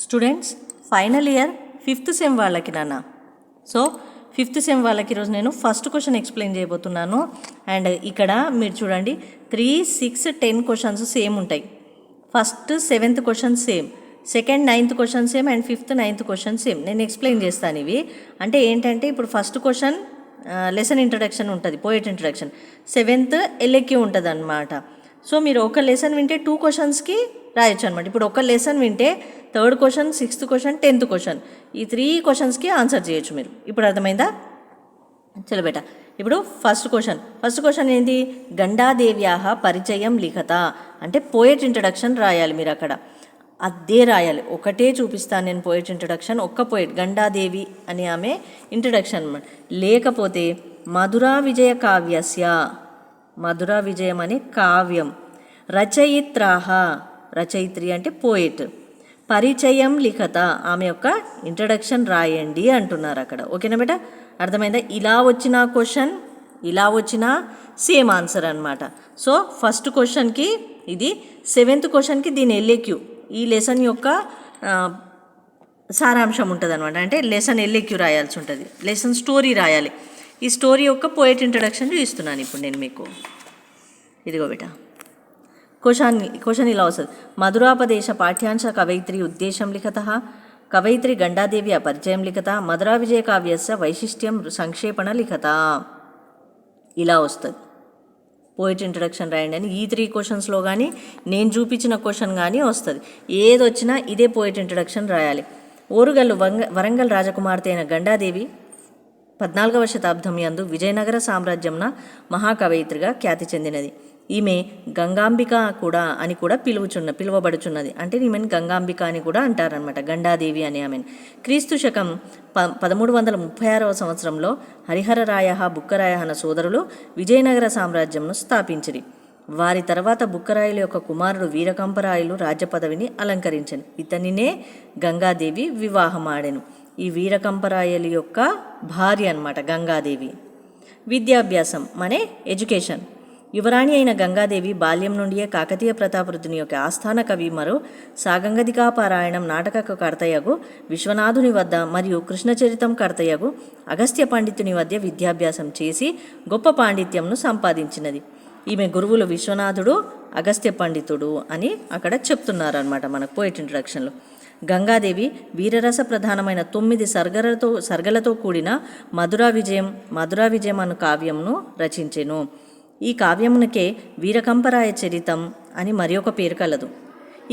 Students final year 5th sem వాళ్ళకి నాన్న. So 5th sem వాళ్ళకి ఈరోజు నేను ఫస్ట్ క్వశ్చన్ ఎక్స్ప్లెయిన్ చేయబోతున్నాను. అండ్ ఇక్కడ మీరు చూడండి 3, 6, 10 క్వశ్చన్స్ సేమ్ ఉంటాయి. First 7th question same, second 9th question same, and 5th 9th question same. నేను ఎక్స్ప్లెయిన్ చేస్తాను ఇవి. అంటే ఏంటంటే ఇప్పుడు ఫస్ట్ క్వశ్చన్ లెసన్ ఇంట్రడక్షన్ ఉంటుంది, పోయెట్ ఇంట్రడక్షన్. 7th ఎల్ఏక్యూ ఉంటుంది అనమాట. సో మీరు ఒక లెసన్ వింటే 2 క్వశ్చన్స్కి రాయొచ్చు అనమాట. ఇప్పుడు ఒక లెసన్ వింటే 3rd question, 6th question, 10th question, ఈ 3 క్వశ్చన్స్కి ఆన్సర్ చేయొచ్చు మీరు. ఇప్పుడు అర్థమైందా? చలో బేట. ఇప్పుడు ఫస్ట్ క్వశ్చన్ ఏంటి? గండాదేవ్యాహ పరిచయం లిఖత. అంటే పోయెట్ ఇంట్రడక్షన్ రాయాలి మీరు అక్కడ. అదే రాయాలి. ఒకటే చూపిస్తాను నేను పోయెట్ ఇంట్రడక్షన్. ఒక్క పోయెట్ గండాదేవి అని ఆమె ఇంట్రడక్షన్ అన్నమాట. లేకపోతే మధురా విజయ కావ్యస్య, మధురా విజయం అనే కావ్యం, రచయిత్రాహ, రచయిత్రి అంటే పోయెట్, పరిచయం లిఖత, ఆమె యొక్క ఇంట్రడక్షన్ రాయండి అంటున్నారు అక్కడ. ఓకేనా బేట? అర్థమైందా? ఇలా వచ్చిన క్వశ్చన్, ఇలా వచ్చిన సేమ్ ఆన్సర్ అనమాట. సో ఫస్ట్ క్వశ్చన్కి ఇది, 7th క్వశ్చన్కి దీని ఎల్ఏక్యూ, ఈ లెసన్ యొక్క సారాంశం ఉంటుంది అనమాట. అంటే లెసన్ ఎల్ఏక్యూ రాయాల్సి ఉంటుంది, లెసన్ స్టోరీ రాయాలి. ఈ స్టోరీ యొక్క పోయెట్ ఇంట్రడక్షన్ ఇస్తున్నాను ఇప్పుడు నేను మీకు. ఇదిగో బేట క్వశ్చన్ ఇలా వస్తుంది. మధురాపదేశ పాఠ్యాంశ కవయిత్రి ఉద్దేశం లిఖత, కవయిత్రి గండాదేవి పరిచయం లిఖత, మధురా విజయ కావ్యస్య వైశిష్ట్యం సంక్షేపణ లిఖత. ఇలా వస్తుంది. పోయిట్ ఇంట్రడక్షన్ రాయండి అని ఈ 3 క్వశ్చన్స్లో కానీ నేను చూపించిన క్వశ్చన్ కానీ వస్తుంది. ఏది వచ్చినా ఇదే పోయిట్ ఇంట్రడక్షన్ రాయాలి. ఓరుగల్లు వరంగల్ రాజకుమార్తె అయిన గండాదేవి 14వ శతాబ్దం యందు విజయనగర సామ్రాజ్యంన మహాకవయిత్రిగా ఖ్యాతి చెందినది. ఈమె గంగాంబిక కూడా అని కూడా పిలువబడుచున్నది. అంటే ఈమెను గంగాంబిక అని కూడా అంటారనమాట, గండాదేవి అని ఆమెను. క్రీస్తు శకం 1336వ సంవత్సరంలో హరిహరరాయ, బుక్కరాయ అన్న సోదరులు విజయనగర సామ్రాజ్యంను స్థాపించిరి. వారి తర్వాత బుక్కరాయల యొక్క కుమారుడు వీరకంపరాయలు రాజ్య పదవిని అలంకరించను. ఇతనినే గంగాదేవి వివాహమాడెను. ఈ వీరకంపరాయలు యొక్క భార్య అన్నమాట గంగాదేవి. విద్యాభ్యాసం మనే ఎడ్యుకేషన్. యువరాణి అయిన గంగాదేవి బాల్యం నుండియే కాకతీయ ప్రతాపరుద్రుని యొక్క ఆస్థాన కవి మరో సాగంగదికాపారాయణం నాటక కర్తయగు విశ్వనాథుని వద్ద మరియు కృష్ణచరితం కర్తయగు అగస్త్య పండితుని వద్ద విద్యాభ్యాసం చేసి గొప్ప పాండిత్యంను సంపాదించినది. ఈమె గురువులు విశ్వనాథుడు, అగస్త్య పండితుడు అని అక్కడ చెప్తున్నారనమాట మనకు పోయిట్ ఇంట్రడక్షన్లో. గంగాదేవి వీరరస ప్రధానమైన 9 సర్గలతో కూడిన మధురా విజయం అను కావ్యంను రచించెను. ఈ కావ్యమునకే వీరకంపరాయ చరితం అని మరి ఒక పేరు కలదు.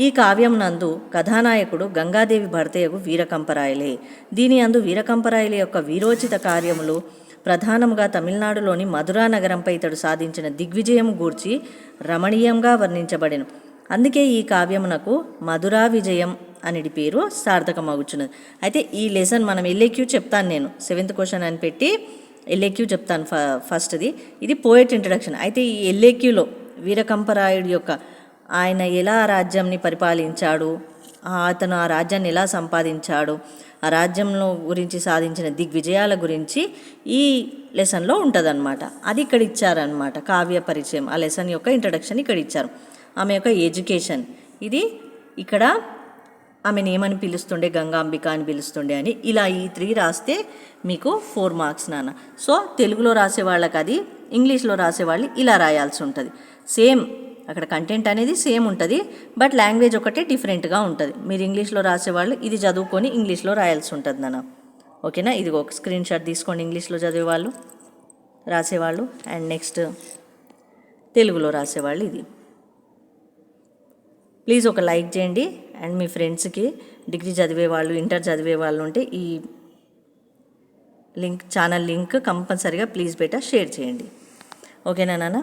ఈ కావ్యమునందు కథానాయకుడు గంగాదేవి భర్తయగు వీరకంపరాయలే. దీని అందు వీరకంపరాయల యొక్క వీరోచిత కార్యములు ప్రధానముగా తమిళనాడులోని మధురా నగరంపై ఇతడు సాధించిన దిగ్విజయం గూర్చి రమణీయంగా వర్ణించబడెను. అందుకే ఈ కావ్యమునకు మధురా విజయం అనేది పేరు సార్థకమగుచున్నది. అయితే ఈ లెసన్ మనం ఎల్ఏక్యూ చెప్తాను నేను, 7th క్వశ్చన్ అని పెట్టి ఎల్ఏక్యూ చెప్తాను ఫస్ట్ది. ఇది పోయెట్ ఇంట్రడక్షన్. అయితే ఈ ఎల్ఏక్యూలో వీరకంపరాయుడి యొక్క ఆయన ఎలా రాజ్యంని పరిపాలించాడు, అతను ఆ రాజ్యాన్ని ఎలా సంపాదించాడు, ఆ రాజ్యంలో గురించి సాధించిన దిగ్విజయాల గురించి ఈ లెసన్లో ఉంటుందన్నమాట. అది ఇక్కడ ఇచ్చారనమాట, కావ్య పరిచయం. ఆ లెసన్ యొక్క ఇంట్రడక్షన్ ఇక్కడ ఇచ్చారు. ఆమె యొక్క ఎడ్యుకేషన్ ఇది ఇక్కడ, ఆమెను ఏమని పిలుస్తుండే, గంగాంబిక అని పిలుస్తుండే అని. ఇలా ఈ 3 రాస్తే మీకు 4 మార్క్స్ నాన్న. సో తెలుగులో రాసే వాళ్ళకి అది, ఇంగ్లీష్లో రాసేవాళ్ళు ఇలా రాయాల్సి ఉంటుంది. సేమ్ అక్కడ కంటెంట్ అనేది సేమ్ ఉంటుంది, బట్ లాంగ్వేజ్ ఒకటే డిఫరెంట్గా ఉంటుంది. మీరు ఇంగ్లీష్లో రాసేవాళ్ళు ఇది చదువుకొని ఇంగ్లీష్లో రాయాల్సి ఉంటుంది నాన్న. ఓకేనా? ఇది ఒక స్క్రీన్ షాట్ తీసుకోండి ఇంగ్లీష్లో చదివేవాళ్ళు, రాసేవాళ్ళు. అండ్ నెక్స్ట్ తెలుగులో రాసేవాళ్ళు ఇది. ప్లీజ్ ఒక లైక్ చేయండి. అండ్ మీ ఫ్రెండ్స్కి డిగ్రీ చదివేవాళ్ళు, ఇంటర్ చదివేవాళ్ళు ఉంటే ఈ ఛానల్ లింక్ కంపల్సరీగా ప్లీజ్ బేటా షేర్ చేయండి. ఓకేనా నాన్న?